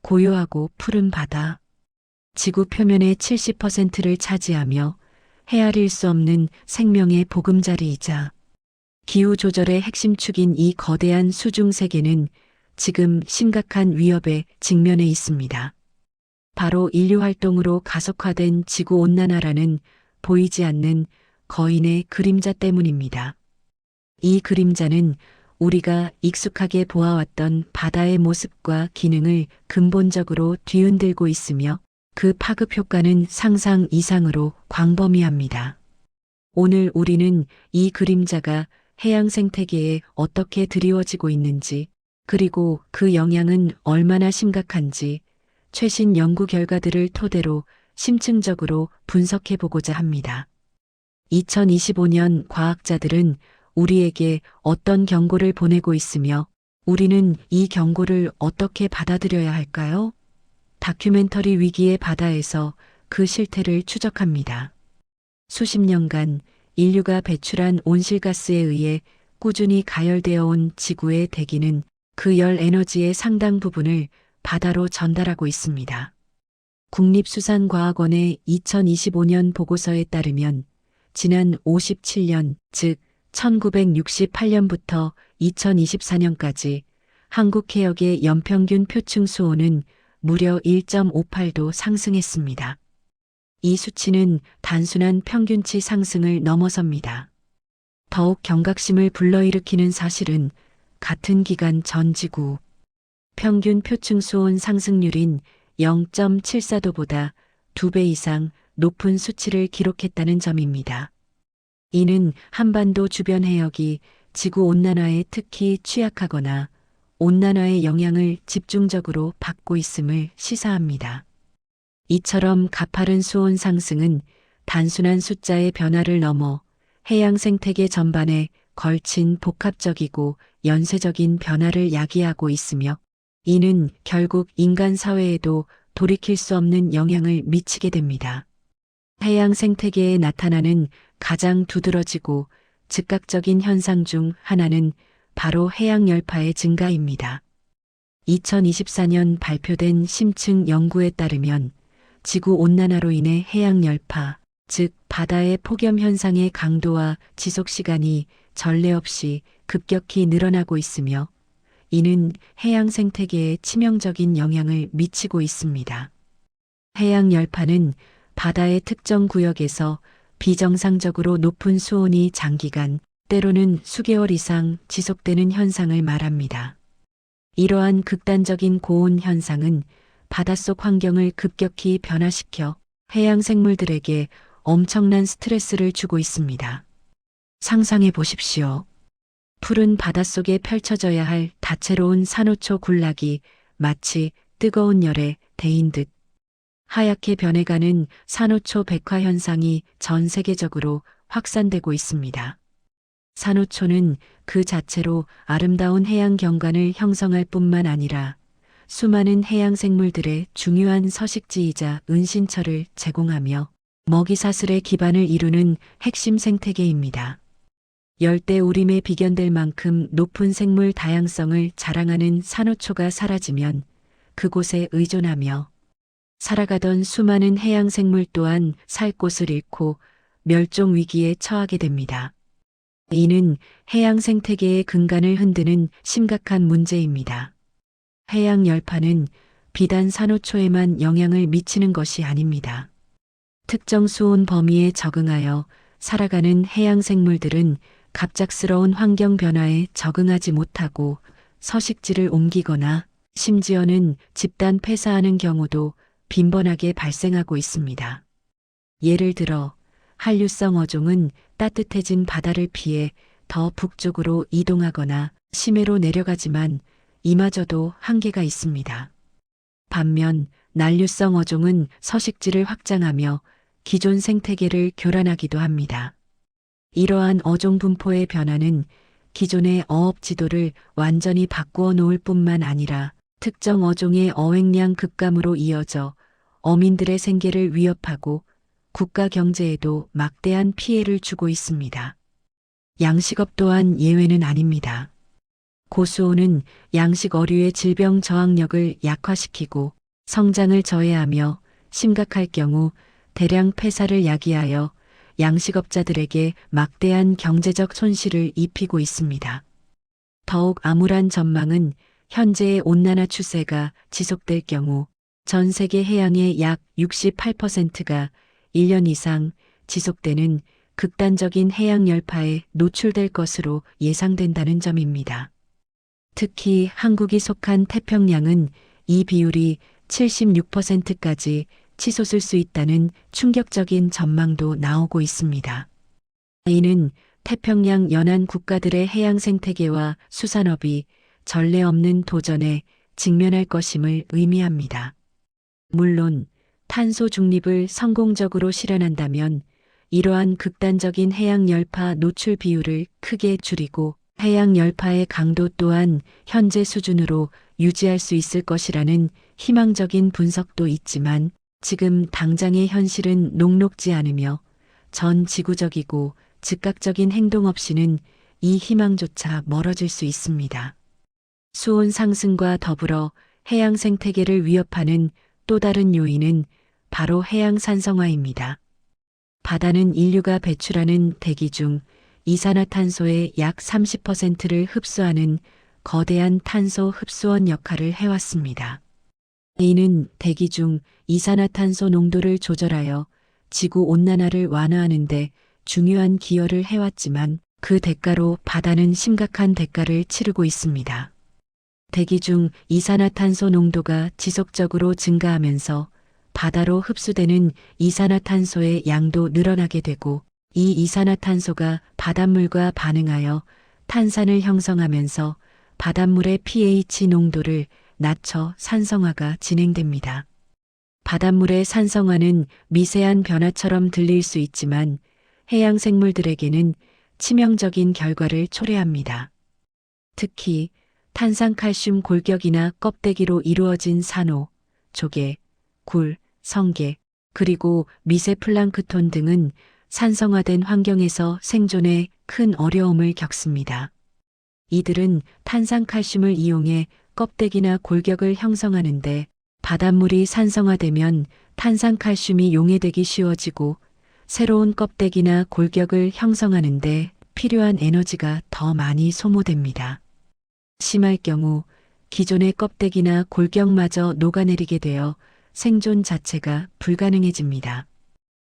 고요하고 푸른 바다, 지구 표면의 70%를 차지하며 헤아릴 수 없는 생명의 보금자리이자 기후 조절의 핵심 축인 이 거대한 수중 세계는 지금 심각한 위협에 직면해 있습니다. 바로 인류 활동으로 가속화된 지구 온난화라는 보이지 않는 거인의 그림자 때문입니다. 이 그림자는 우리가 익숙하게 보아왔던 바다의 모습과 기능을 근본적으로 뒤흔들고 있으며 그 파급 효과는 상상 이상으로 광범위합니다. 오늘 우리는 이 그림자가 해양 생태계에 어떻게 드리워지고 있는지, 그리고 그 영향은 얼마나 심각한지 최신 연구 결과들을 토대로 심층적으로 분석해 보고자 합니다. 2025년 과학자들은 우리에게 어떤 경고를 보내고 있으며 우리는 이 경고를 어떻게 받아들여야 할까요? 다큐멘터리 위기의 바다에서 그 실태를 추적합니다. 수십 년간 인류가 배출한 온실가스에 의해 꾸준히 가열되어 온 지구의 대기는 그 열 에너지의 상당 부분을 바다로 전달하고 있습니다. 국립수산과학원의 2025년 보고서에 따르면 지난 57년, 즉 1968년부터 2024년까지 한국 해역의 연평균 표층 수온은 무려 1.58도 상승했습니다. 이 수치는 단순한 평균치 상승을 넘어섭니다. 더욱 경각심을 불러일으키는 사실은 같은 기간 전 지구 평균 표층 수온 상승률인 0.74도보다 2배 이상 높은 수치를 기록했다는 점입니다. 이는 한반도 주변 해역이 지구 온난화에 특히 취약하거나 온난화의 영향을 집중적으로 받고 있음을 시사합니다. 이처럼 가파른 수온 상승은 단순한 숫자의 변화를 넘어 해양 생태계 전반에 걸친 복합적이고 연쇄적인 변화를 야기하고 있으며 이는 결국 인간 사회에도 돌이킬 수 없는 영향을 미치게 됩니다. 해양 생태계에 나타나는 가장 두드러지고 즉각적인 현상 중 하나는 바로 해양 열파의 증가입니다. 2024년 발표된 심층 연구에 따르면 지구 온난화로 인해 해양 열파, 즉 바다의 폭염 현상의 강도와 지속 시간이 전례 없이 급격히 늘어나고 있으며 이는 해양 생태계에 치명적인 영향을 미치고 있습니다. 해양 열파는 바다의 특정 구역에서 비정상적으로 높은 수온이 장기간, 때로는 수개월 이상 지속되는 현상을 말합니다. 이러한 극단적인 고온 현상은 바닷속 환경을 급격히 변화시켜 해양 생물들에게 엄청난 스트레스를 주고 있습니다. 상상해 보십시오. 푸른 바닷속에 펼쳐져야 할 다채로운 산호초 군락이 마치 뜨거운 열에 데인 듯 하얗게 변해가는 산호초 백화 현상이 전 세계적으로 확산되고 있습니다. 산호초는 그 자체로 아름다운 해양 경관을 형성할 뿐만 아니라 수많은 해양 생물들의 중요한 서식지이자 은신처를 제공하며 먹이사슬의 기반을 이루는 핵심 생태계입니다. 열대우림에 비견될 만큼 높은 생물 다양성을 자랑하는 산호초가 사라지면 그곳에 의존하며 살아가던 수많은 해양 생물 또한 살 곳을 잃고 멸종 위기에 처하게 됩니다. 이는 해양 생태계의 근간을 흔드는 심각한 문제입니다. 해양 열파는 비단 산호초에만 영향을 미치는 것이 아닙니다. 특정 수온 범위에 적응하여 살아가는 해양 생물들은 갑작스러운 환경 변화에 적응하지 못하고 서식지를 옮기거나 심지어는 집단 폐사하는 경우도 빈번하게 발생하고 있습니다. 예를 들어 한류성 어종은 따뜻해진 바다를 피해 더 북쪽으로 이동하거나 심해로 내려가지만 이마저도 한계가 있습니다. 반면 난류성 어종은 서식지를 확장하며 기존 생태계를 교란하기도 합니다. 이러한 어종 분포의 변화는 기존의 어업 지도를 완전히 바꾸어 놓을 뿐만 아니라 특정 어종의 어획량 급감으로 이어져 어민들의 생계를 위협하고 국가 경제에도 막대한 피해를 주고 있습니다. 양식업 또한 예외는 아닙니다. 고수온은 양식 어류의 질병 저항력을 약화시키고 성장을 저해하며 심각할 경우 대량 폐사를 야기하여 양식업자들에게 막대한 경제적 손실을 입히고 있습니다. 더욱 암울한 전망은 현재의 온난화 추세가 지속될 경우 전 세계 해양의 약 68%가 1년 이상 지속되는 극단적인 해양 열파에 노출될 것으로 예상된다는 점입니다. 특히 한국이 속한 태평양은 이 비율이 76%까지 치솟을 수 있다는 충격적인 전망도 나오고 있습니다. 이는 태평양 연안 국가들의 해양 생태계와 수산업이 전례 없는 도전에 직면할 것임을 의미합니다. 물론 탄소 중립을 성공적으로 실현한다면 이러한 극단적인 해양 열파 노출 비율을 크게 줄이고 해양 열파의 강도 또한 현재 수준으로 유지할 수 있을 것이라는 희망적인 분석도 있지만 지금 당장의 현실은 녹록지 않으며 전 지구적이고 즉각적인 행동 없이는 이 희망조차 멀어질 수 있습니다. 수온 상승과 더불어 해양 생태계를 위협하는 또 다른 요인은 바로 해양 산성화입니다. 바다는 인류가 배출하는 대기 중 이산화탄소의 약 30%를 흡수하는 거대한 탄소 흡수원 역할을 해왔습니다. 이는 대기 중 이산화탄소 농도를 조절하여 지구 온난화를 완화하는 데 중요한 기여를 해왔지만 그 대가로 바다는 심각한 대가를 치르고 있습니다. 대기 중 이산화탄소 농도가 지속적으로 증가하면서 바다로 흡수되는 이산화탄소의 양도 늘어나게 되고 이 이산화탄소가 바닷물과 반응하여 탄산을 형성하면서 바닷물의 pH 농도를 낮춰 산성화가 진행됩니다. 바닷물의 산성화는 미세한 변화처럼 들릴 수 있지만 해양 생물들에게는 치명적인 결과를 초래합니다. 특히 탄산칼슘 골격이나 껍데기로 이루어진 산호, 조개, 굴, 성게, 그리고 미세 플랑크톤 등은 산성화된 환경에서 생존에 큰 어려움을 겪습니다. 이들은 탄산칼슘을 이용해 껍데기나 골격을 형성하는데 바닷물이 산성화되면 탄산칼슘이 용해되기 쉬워지고 새로운 껍데기나 골격을 형성하는데 필요한 에너지가 더 많이 소모됩니다. 심할 경우 기존의 껍데기나 골격마저 녹아내리게 되어 생존 자체가 불가능해집니다.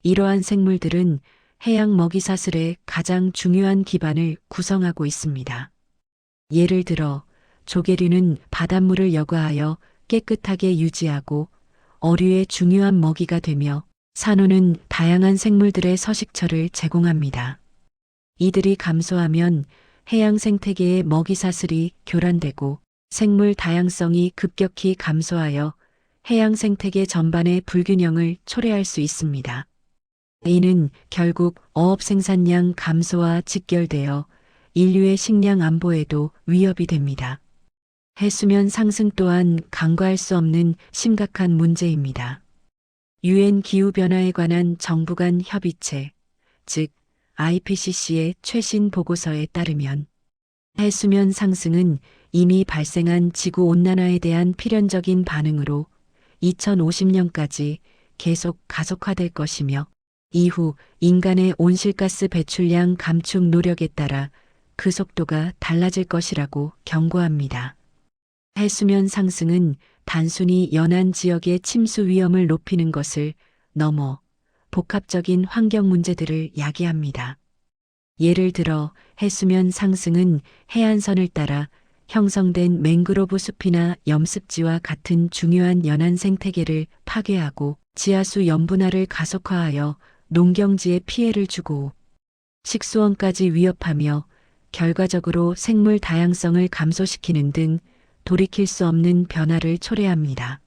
이러한 생물들은 해양 먹이사슬의 가장 중요한 기반을 구성하고 있습니다. 예를 들어 조개류는 바닷물을 여과하여 깨끗하게 유지하고 어류의 중요한 먹이가 되며 산호는 다양한 생물들의 서식처를 제공합니다. 이들이 감소하면 해양 생태계의 먹이사슬이 교란되고 생물 다양성이 급격히 감소하여 해양 생태계 전반의 불균형을 초래할 수 있습니다. 이는 결국 어업 생산량 감소와 직결되어 인류의 식량 안보에도 위협이 됩니다. 해수면 상승 또한 간과할 수 없는 심각한 문제입니다. 유엔 기후변화에 관한 정부 간 협의체, 즉 IPCC의 최신 보고서에 따르면 해수면 상승은 이미 발생한 지구온난화에 대한 필연적인 반응으로 2050년까지 계속 가속화될 것이며 이후 인간의 온실가스 배출량 감축 노력에 따라 그 속도가 달라질 것이라고 경고합니다. 해수면 상승은 단순히 연안 지역의 침수 위험을 높이는 것을 넘어 복합적인 환경 문제들을 야기합니다. 예를 들어 해수면 상승은 해안선을 따라 형성된 맹그로브 숲이나 염습지와 같은 중요한 연안 생태계를 파괴하고 지하수 염분화를 가속화하여 농경지에 피해를 주고 식수원까지 위협하며 결과적으로 생물 다양성을 감소시키는 등 돌이킬 수 없는 변화를 초래합니다.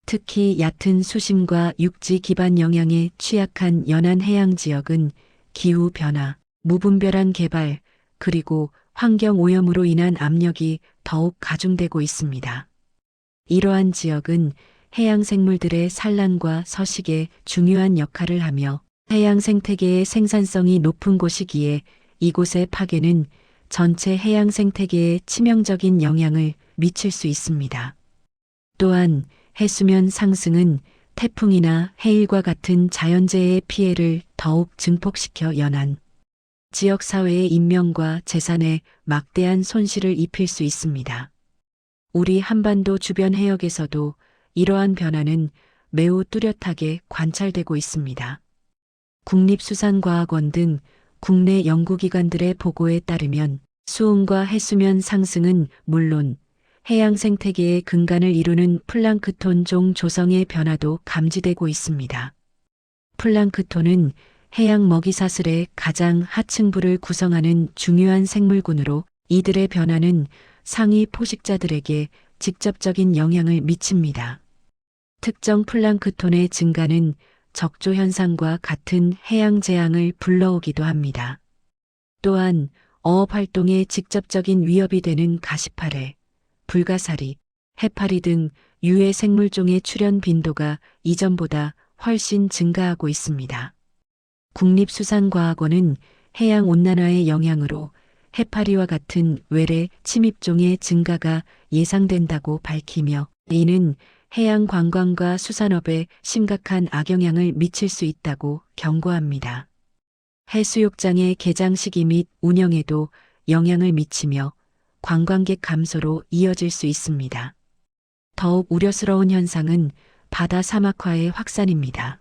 특히 얕은 수심과 육지 기반 영향에 취약한 연안 해양 지역은 기후 변화, 무분별한 개발, 그리고 환경 오염으로 인한 압력이 더욱 가중되고 있습니다. 이러한 지역은 해양 생물들의 산란과 서식에 중요한 역할을 하며 해양 생태계의 생산성이 높은 곳이기에 이곳의 파괴는 전체 해양 생태계에 치명적인 영향을 미칠 수 있습니다. 또한 해수면 상승은 태풍이나 해일과 같은 자연재해의 피해를 더욱 증폭시켜 연안 지역 사회의 인명과 재산에 막대한 손실을 입힐 수 있습니다. 우리 한반도 주변 해역에서도 이러한 변화는 매우 뚜렷하게 관찰되고 있습니다. 국립수산과학원 등 국내 연구기관들의 보고에 따르면 수온과 해수면 상승은 물론 해양 생태계의 근간을 이루는 플랑크톤 종 조성의 변화도 감지되고 있습니다. 플랑크톤은 해양 먹이사슬의 가장 하층부를 구성하는 중요한 생물군으로 이들의 변화는 상위 포식자들에게 직접적인 영향을 미칩니다. 특정 플랑크톤의 증가는 적조 현상과 같은 해양 재앙을 불러오기도 합니다. 또한 어업 활동에 직접적인 위협이 되는 가시파래, 불가사리, 해파리 등 유해 생물종의 출현 빈도가 이전보다 훨씬 증가하고 있습니다. 국립수산과학원은 해양 온난화의 영향으로 해파리와 같은 외래 침입종의 증가가 예상된다고 밝히며 이는 해양 관광과 수산업에 심각한 악영향을 미칠 수 있다고 경고합니다. 해수욕장의 개장 시기 및 운영에도 영향을 미치며 관광객 감소로 이어질 수 있습니다. 더욱 우려스러운 현상은 바다 사막화의 확산입니다.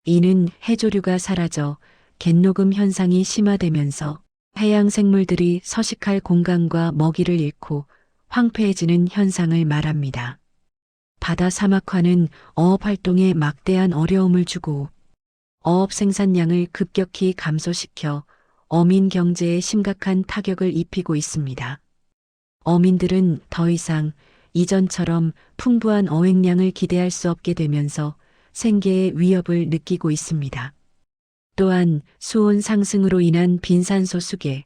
이는 해조류가 사라져 갯녹음 현상이 심화되면서 해양 생물들이 서식할 공간과 먹이를 잃고 황폐해지는 현상을 말합니다. 바다 사막화는 어업 활동에 막대한 어려움을 주고 어업 생산량을 급격히 감소시켜 어민 경제에 심각한 타격을 입히고 있습니다. 어민들은 더 이상 이전처럼 풍부한 어획량을 기대할 수 없게 되면서 생계의 위협을 느끼고 있습니다. 또한 수온 상승으로 인한 빈산소 수계,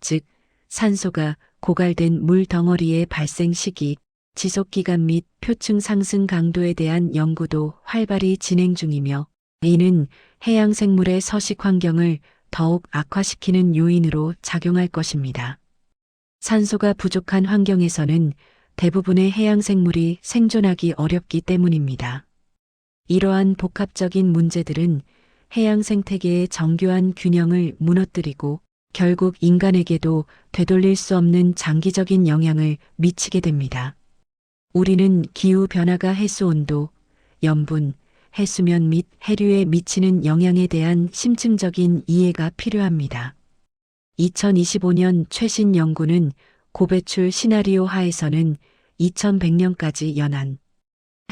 즉 산소가 고갈된 물 덩어리의 발생 시기, 지속 기간 및 표층 상승 강도에 대한 연구도 활발히 진행 중이며 이는 해양 생물의 서식 환경을 더욱 악화시키는 요인으로 작용할 것입니다. 산소가 부족한 환경에서는 대부분의 해양 생물이 생존하기 어렵기 때문입니다. 이러한 복합적인 문제들은 해양 생태계의 정교한 균형을 무너뜨리고 결국 인간에게도 되돌릴 수 없는 장기적인 영향을 미치게 됩니다. 우리는 기후 변화가 해수 온도, 염분, 해수면 및 해류에 미치는 영향에 대한 심층적인 이해가 필요합니다. 2025년 최신 연구는 고배출 시나리오 하에서는 2100년까지 연안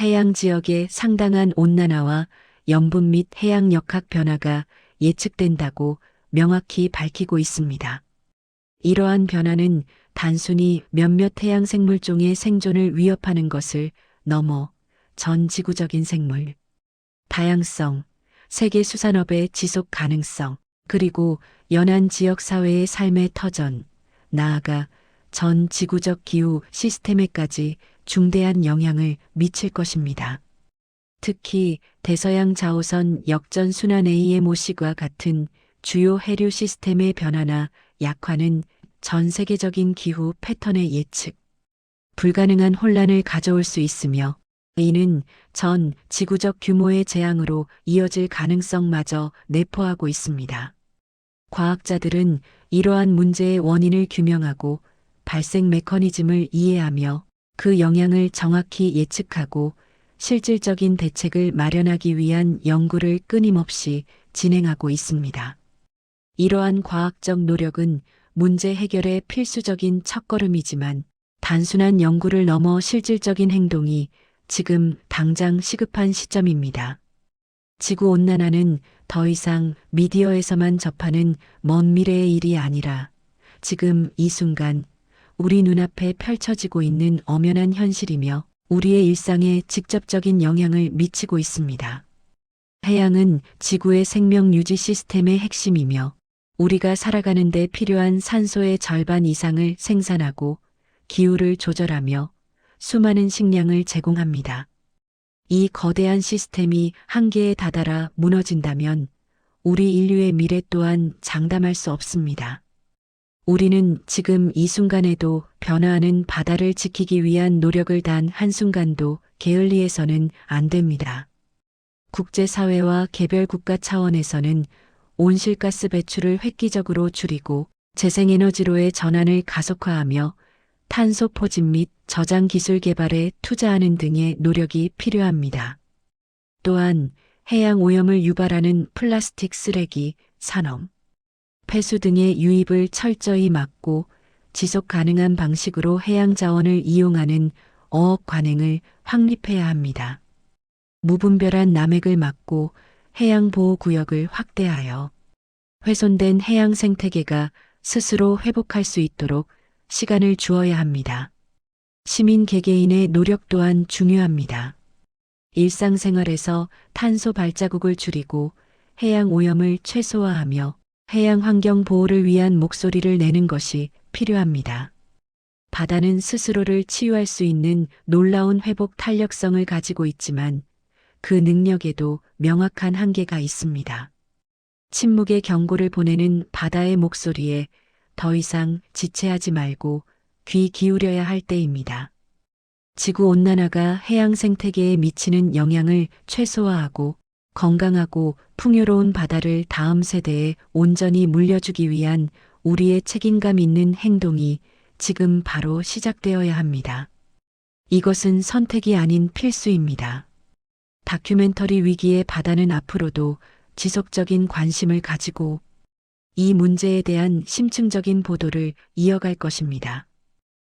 해양 지역의 상당한 온난화와 염분 및 해양 역학 변화가 예측된다고 명확히 밝히고 있습니다. 이러한 변화는 단순히 몇몇 해양 생물종의 생존을 위협하는 것을 넘어 전 지구적인 생물, 다양성, 세계 수산업의 지속 가능성, 그리고 연안 지역 사회의 삶의 터전, 나아가 전 지구적 기후 시스템에까지 중대한 영향을 미칠 것입니다. 특히 대서양 자오선 역전 순환 AMOC과 같은 주요 해류 시스템의 변화나 약화는 전 세계적인 기후 패턴의 예측, 불가능한 혼란을 가져올 수 있으며 이는 전 지구적 규모의 재앙으로 이어질 가능성마저 내포하고 있습니다. 과학자들은 이러한 문제의 원인을 규명하고 발생 메커니즘을 이해하며 그 영향을 정확히 예측하고 실질적인 대책을 마련하기 위한 연구를 끊임없이 진행하고 있습니다. 이러한 과학적 노력은 문제 해결의 필수적인 첫걸음이지만 단순한 연구를 넘어 실질적인 행동이 지금 당장 시급한 시점입니다. 지구온난화는 더 이상 미디어에서만 접하는 먼 미래의 일이 아니라 지금 이 순간 우리 눈앞에 펼쳐지고 있는 엄연한 현실이며 우리의 일상에 직접적인 영향을 미치고 있습니다. 해양은 지구의 생명 유지 시스템의 핵심이며 우리가 살아가는 데 필요한 산소의 절반 이상을 생산하고 기후를 조절하며 수많은 식량을 제공합니다. 이 거대한 시스템이 한계에 다다라 무너진다면 우리 인류의 미래 또한 장담할 수 없습니다. 우리는 지금 이 순간에도 변화하는 바다를 지키기 위한 노력을 단 한순간도 게을리해서는 안 됩니다. 국제사회와 개별 국가 차원에서는 온실가스 배출을 획기적으로 줄이고 재생에너지로의 전환을 가속화하며 탄소 포집 및 저장 기술 개발에 투자하는 등의 노력이 필요합니다. 또한 해양 오염을 유발하는 플라스틱 쓰레기, 산업, 폐수 등의 유입을 철저히 막고 지속 가능한 방식으로 해양 자원을 이용하는 어업 관행을 확립해야 합니다. 무분별한 남획을 막고 해양 보호 구역을 확대하여 훼손된 해양 생태계가 스스로 회복할 수 있도록 시간을 주어야 합니다. 시민 개개인의 노력 또한 중요합니다. 일상생활에서 탄소 발자국을 줄이고 해양 오염을 최소화하며 해양 환경 보호를 위한 목소리를 내는 것이 필요합니다. 바다는 스스로를 치유할 수 있는 놀라운 회복 탄력성을 가지고 있지만 그 능력에도 명확한 한계가 있습니다. 침묵의 경고를 보내는 바다의 목소리에 더 이상 지체하지 말고 귀 기울여야 할 때입니다. 지구온난화가 해양 생태계에 미치는 영향을 최소화하고 건강하고 풍요로운 바다를 다음 세대에 온전히 물려주기 위한 우리의 책임감 있는 행동이 지금 바로 시작되어야 합니다. 이것은 선택이 아닌 필수입니다. 다큐멘터리 위기의 바다는 앞으로도 지속적인 관심을 가지고 이 문제에 대한 심층적인 보도를 이어갈 것입니다.